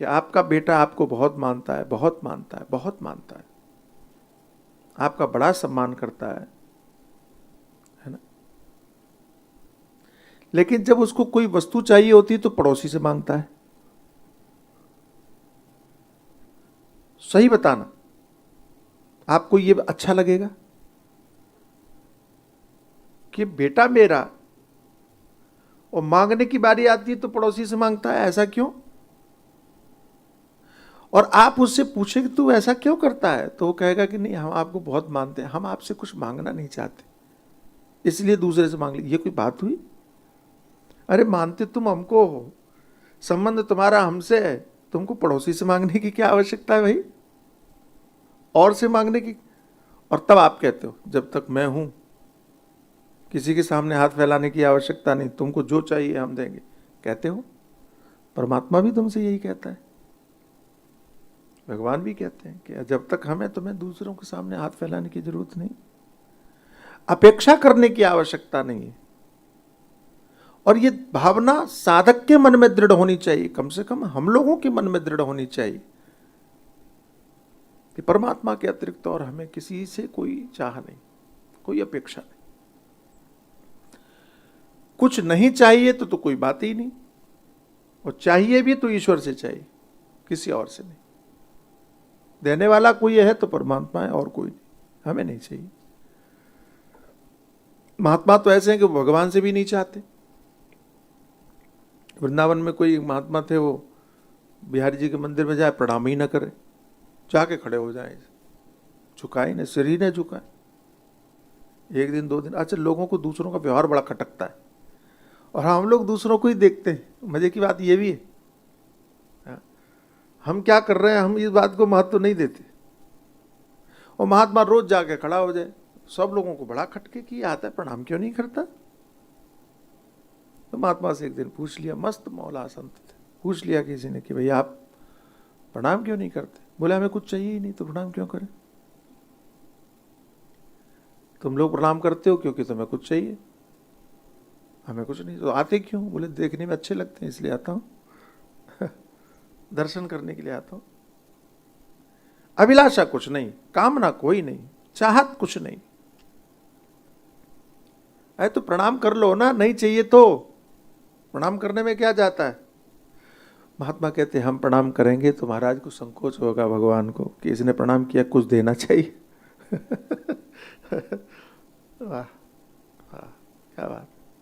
कि आपका बेटा आपको बहुत मानता है, बहुत मानता है, बहुत मानता है, आपका बड़ा सम्मान करता है ना। लेकिन जब उसको कोई वस्तु चाहिए होती है तो पड़ोसी से मांगता है। सही बताना, आपको ये अच्छा लगेगा कि बेटा मेरा, और मांगने की बारी आती है तो पड़ोसी से मांगता है? ऐसा क्यों? और आप उससे पूछे कि तू ऐसा क्यों करता है, तो वो कहेगा कि नहीं, हम आपको बहुत मानते हैं, हम आपसे कुछ मांगना नहीं चाहते, इसलिए दूसरे से मांग ली। ये कोई बात हुई? अरे मानते तुम हमको हो, संबंध तुम्हारा हमसे है, तुमको पड़ोसी से मांगने की क्या आवश्यकता है भाई, और से मांगने की? और तब आप कहते हो जब तक मैं हूं किसी के सामने हाथ फैलाने की आवश्यकता नहीं, तुमको जो चाहिए हम देंगे, कहते हो। परमात्मा भी तुमसे यही कहता है, भगवान भी कहते हैं कि जब तक हमें तुम्हें दूसरों के सामने हाथ फैलाने की जरूरत नहीं, अपेक्षा करने की आवश्यकता नहीं है। और ये भावना साधक के मन में दृढ़ होनी चाहिए, कम से कम हम लोगों के मन में दृढ़ होनी चाहिए कि परमात्मा के अतिरिक्त और हमें किसी से कोई चाह नहीं, कोई अपेक्षा नहीं। कुछ नहीं चाहिए तो कोई बात ही नहीं, और चाहिए भी तो ईश्वर से चाहिए, किसी और से नहीं। देने वाला कोई है तो परमात्मा है, और कोई नहीं, हमें नहीं चाहिए। महात्मा तो ऐसे हैं कि वो भगवान से भी नहीं चाहते। वृंदावन में कोई महात्मा थे, वो बिहारी जी के मंदिर में जाए प्रणाम ही न करे, जाके खड़े हो जाए, झुकाए न, सिर ही न झुकाए। एक दिन दो दिन, अच्छा, लोगों को दूसरों का व्यवहार बड़ा खटकता है, और हम लोग दूसरों को ही देखते हैं। मजे की बात ये भी है, हम क्या कर रहे हैं हम इस बात को महत्व नहीं देते। और महात्मा रोज जाके खड़ा हो जाए, सब लोगों को बड़ा खटके कि आता है, प्रणाम क्यों नहीं करता। तो महात्मा से एक दिन पूछ लिया, मस्त मौला संत थे, पूछ लिया किसी ने कि भाई आप प्रणाम क्यों नहीं करते? बोले हमें कुछ चाहिए ही नहीं तो प्रणाम क्यों करें? तुम लोग प्रणाम करते हो क्योंकि तुम्हें कुछ चाहिए, हमें कुछ नहीं, तो आते क्यों? बोले देखने में अच्छे लगते हैं इसलिए आता हूं दर्शन करने के लिए आता हूं। अभिलाषा कुछ नहीं, कामना कोई नहीं, चाहत कुछ नहीं। अरे तो प्रणाम कर लो ना, नहीं चाहिए तो प्रणाम करने में क्या जाता है? महात्मा कहते हैं हम प्रणाम करेंगे तो महाराज को संकोच होगा भगवान को कि इसने प्रणाम किया, कुछ देना चाहिए वाह वाह, क्या बात।